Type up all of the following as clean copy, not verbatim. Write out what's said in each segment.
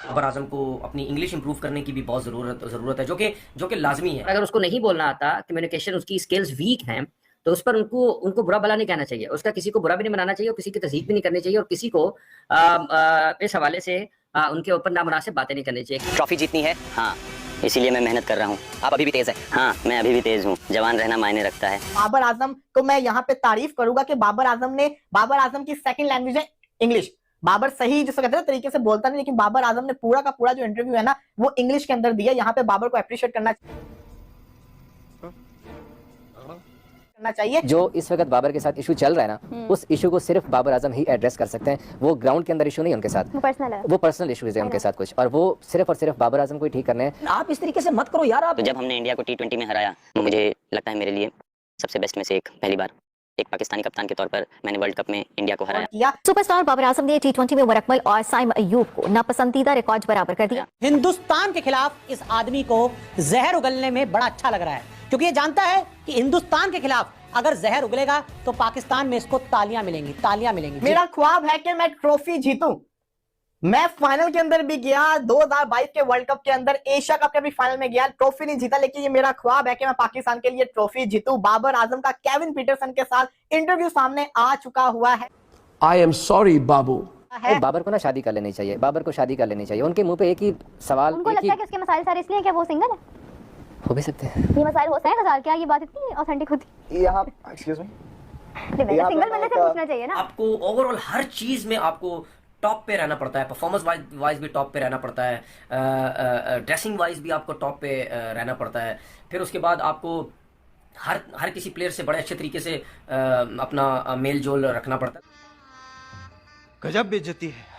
बाबर आजम को अपनी English improve करने की भी बहुत ज़रूरत है, जो कि लाजमी है। अगर उसको नहीं बोलना आता, कम्युनिकेशन उसकी स्किल्स वीक हैं, तो उस पर उनको बुरा भला नहीं कहना चाहिए। उसका किसी को बुरा भी नहीं बनाना चाहिए और किसी की तज़हीक भी नहीं करनी चाहिए और किसी को इस हवाले से उनके ऊपर नामुनासिब बातें नहीं करनी चाहिए। ट्रॉफी जीतनी है, हाँ, इसीलिए मैं मेहनत कर रहा हूँ। आप अभी भी तेज है? हाँ, मैं अभी भी तेज हूँ। जवान रहना मायने रखता है। बाबर आजम को मैं यहाँ पे तारीफ करूंगा कि बाबर आजम की सेकंड लैंग्वेज है इंग्लिश। बाबर सही जिसको कहते हैं तरीके से बोलता नहीं, लेकिन बाबर आजम ने पूरा का पूरा जो इंटरव्यू है ना वो इंग्लिश के अंदर दिया। यहाँ पे बाबर को अप्रिशिएट करना चाहिए। जो इस वक्त बाबर के साथ इशू चल रहा है ना, उस इशू को सिर्फ बाबर आजम ही एड्रेस कर सकते हैं। वो ग्राउंड के अंदर इशू नहीं उनके साथ, वो पर्सनल इशूज है उनके साथ कुछ, और वो सिर्फ और सिर्फ बाबर आजम को ही ठीक करने हैं। आप इस तरीके से मत करो यार। आप तो जब हमने इंडिया को T20 में हराया, मुझे लगता है मेरे लिए सबसे बेस्ट में से एक, पहली बार एक पाकिस्तानी कप्तान के तौर पर मैंने वर्ल्ड कप में इंडिया को हराया। सुपरस्टार बाबर आजम ने T20 में उमर अकमल और साइम अयूब को नापसंदीदा रिकॉर्ड बराबर कर दिया। हिंदुस्तान के खिलाफ इस आदमी को जहर उगलने में बड़ा अच्छा लग रहा है, क्योंकि ये जानता है कि हिंदुस्तान के खिलाफ अगर जहर उगलेगा तो पाकिस्तान में इसको तालियां मिलेंगी। मेरा ख्वाब है कि मैं ट्रॉफी जीतूं। मैं फाइनल के अंदर भी गया, 2022 के वर्ल्ड कप के अंदर, एशिया कप के भी फाइनल में गया, ट्रॉफी नहीं जीता, लेकिन ये मेरा ख्वाब है कि मैं पाकिस्तान के लिए ट्रॉफी जीतूं। बाबर आजम का केविन पीटरसन के साथ इंटरव्यू सामने आ चुका हुआ है। आई एम सॉरी बाबू। बाबर को ना शादी कर लेनी चाहिए, बाबर को शादी कर लेनी चाहिए। उनके मुंह पे एक ही सवाल, उनको लगता है कि उसके मसाइल सारे इसलिए क्या वो सिंगल है। हो भी सकते हैं ये मसाइल हो सकते हैं मसाइल, क्या ये बात इतनी ऑथेंटिक होती है? ये आप एक्सक्यूज मी, सिंगल बनने से पूछना चाहिए ना। आपको ओवरऑल हर चीज में आपको टॉप पे रहना पड़ता है, परफॉर्मेंस वाइज भी टॉप पे रहना पड़ता है, ड्रेसिंग वाइज भी आपको टॉप पे रहना पड़ता है। फिर उसके बाद आपको हर किसी प्लेयर से बड़े अच्छे तरीके से अपना मेल जोल रखना पड़ता है। गजब बेइज्जती है।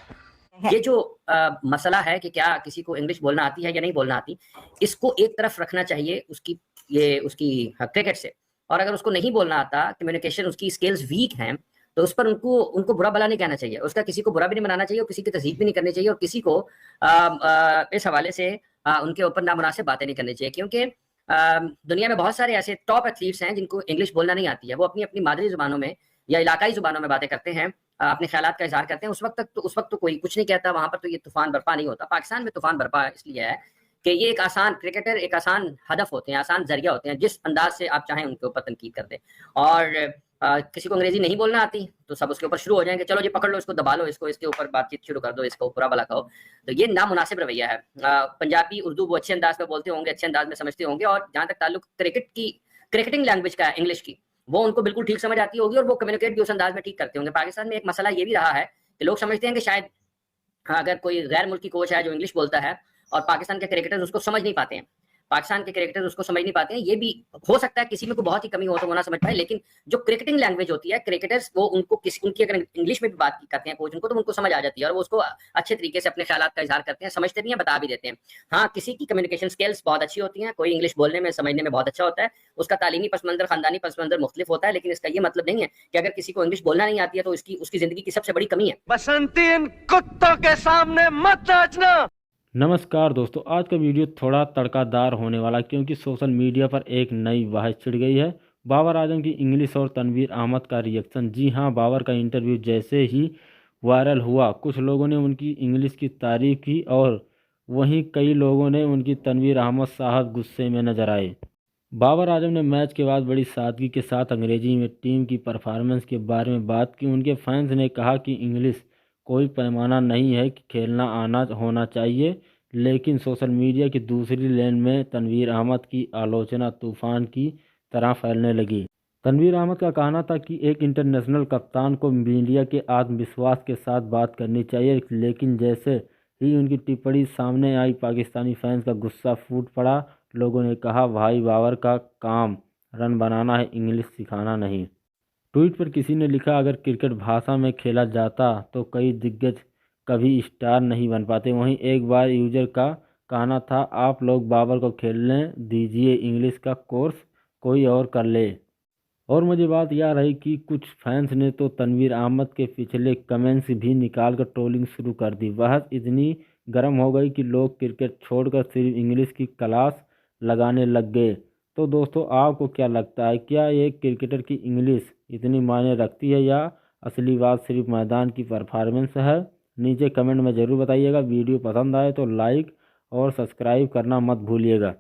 ये जो मसला है कि क्या किसी को इंग्लिश बोलना आती है या नहीं बोलना आती, इसको एक तरफ रखना चाहिए उसकी क्रिकेट से। और अगर उसको नहीं बोलना आता, कम्युनिकेशन उसकी स्किल्स वीक हैं, तो उस पर उनको बुरा भला नहीं कहना चाहिए। उसका किसी को बुरा भी नहीं बनाना चाहिए और किसी की तज़हीक भी नहीं करनी चाहिए और किसी को इस हवाले से उनके ऊपर नामुनासिब बातें नहीं करनी चाहिए। क्योंकि दुनिया में बहुत सारे ऐसे टॉप एथलीट्स हैं जिनको इंग्लिश बोलना नहीं आती है। वो अपनी अपनी मादरी जुबानों में या इलाकाई जुबानों में बातें करते हैं, अपने ख्यालात का इजहार करते हैं। उस वक्त तो कोई कुछ नहीं कहता, वहां पर तो ये तूफान बर्पा नहीं होता। पाकिस्तान में तूफान बर्पा इसलिए है कि ये एक आसान क्रिकेटर, एक आसान हदफ होते हैं, आसान जरिया होते हैं, जिस अंदाज से आप चाहें उनके ऊपर तनकीद कर दें। और किसी को अंग्रेजी नहीं बोलना आती तो सब उसके ऊपर शुरू हो जाएंगे, चलो जी पकड़ लो इसको, दबा लो इसको, इसके ऊपर बातचीत शुरू कर दो, इसको बुरा भला कहो। तो ये नामुनासिब रवैया है। पंजाबी उर्दू वो अच्छे अंदाज में बोलते होंगे, अच्छे अंदाज में समझते होंगे, और जहां तक ताल्लुक क्रिकेटिंग लैंग्वेज का है, इंग्लिश की, वो उनको बिल्कुल ठीक समझ आती होगी और वो कम्युनिकेट भी उस अंदाज में ठीक करते होंगे। पाकिस्तान में एक मसला ये भी रहा है कि लोग समझते हैं कि शायद अगर कोई गैर मुल्की कोच है जो इंग्लिश बोलता है और पाकिस्तान के क्रिकेटर्स उसको समझ नहीं पाते हैं, पाकिस्तान के क्रिकेटर्स उसको समझ नहीं पाते हैं, ये भी हो सकता है किसी में को बहुत ही कमी हो तो वो ना समझ पाए। लेकिन जो क्रिकेटिंग लैंग्वेज होती है, क्रिकेटर्स वो उनकी अगर इंग्लिश में भी बात करते हैं कोच उनको, तो उनको समझ आ जाती है और वो उसको अच्छे तरीके से अपने ख्यालात का इजहार करते हैं, समझते नहीं है, बता भी देते हैं। हाँ, किसी की कम्युनिकेशन स्किल्स बहुत अच्छी होती हैं, कोई इंग्लिश बोलने में समझने में बहुत अच्छा होता है, उसका तालीमी पस मंजर, खानदानी पस मंजर मुख्तलिफ होता है, लेकिन इसका ये मतलब नहीं है कि अगर किसी को इंग्लिश बोलना नहीं आती है तो उसकी जिंदगी की सबसे बड़ी कमी है। बसंती इन कुत्तों के सामने मत नाचना। नमस्कार दोस्तों, आज का वीडियो थोड़ा तड़कादार होने वाला क्योंकि सोशल मीडिया पर एक नई बहस छिड़ गई है। बाबर आजम की इंग्लिश और तनवीर अहमद का रिएक्शन। जी हां, बाबर का इंटरव्यू जैसे ही वायरल हुआ, कुछ लोगों ने उनकी इंग्लिश की तारीफ की और वहीं कई लोगों ने उनकी तनवीर अहमद साहब गुस्से में नजर आए। बाबर आजम ने मैच के बाद बड़ी सादगी के साथ अंग्रेजी में टीम की परफॉर्मेंस के बारे में बात की। उनके फैंस ने कहा कि इंग्लिश कोई पैमाना नहीं है कि खेलना आना होना चाहिए, लेकिन सोशल मीडिया की दूसरी लेन में तनवीर अहमद की आलोचना तूफान की तरह फैलने लगी। तनवीर अहमद का कहना था कि एक इंटरनेशनल कप्तान को मीडिया के आत्मविश्वास के साथ बात करनी चाहिए, लेकिन जैसे ही उनकी टिप्पणी सामने आई, पाकिस्तानी फैंस का गुस्सा फूट पड़ा। लोगों ने कहा, भाई बाबर का काम रन बनाना है, इंग्लिश सिखाना नहीं। ट्वीट पर किसी ने लिखा, अगर क्रिकेट भाषा में खेला जाता तो कई दिग्गज कभी स्टार नहीं बन पाते। वहीं एक बार यूजर का कहना था, आप लोग बाबर को खेलने दीजिए, इंग्लिश का कोर्स कोई और कर ले। और मुझे बात यह रही कि कुछ फैंस ने तो तनवीर अहमद के पिछले कमेंट्स भी निकाल कर ट्रोलिंग शुरू कर दी। बहस इतनी गर्म हो गई कि लोग क्रिकेट छोड़कर सिर्फ इंग्लिश की क्लास लगाने लग गए। तो दोस्तों, आपको क्या लगता है, क्या एक क्रिकेटर की इंग्लिश इतनी मायने रखती है या असली बात सिर्फ मैदान की परफॉर्मेंस है? नीचे कमेंट में ज़रूर बताइएगा। वीडियो पसंद आए तो लाइक और सब्सक्राइब करना मत भूलिएगा।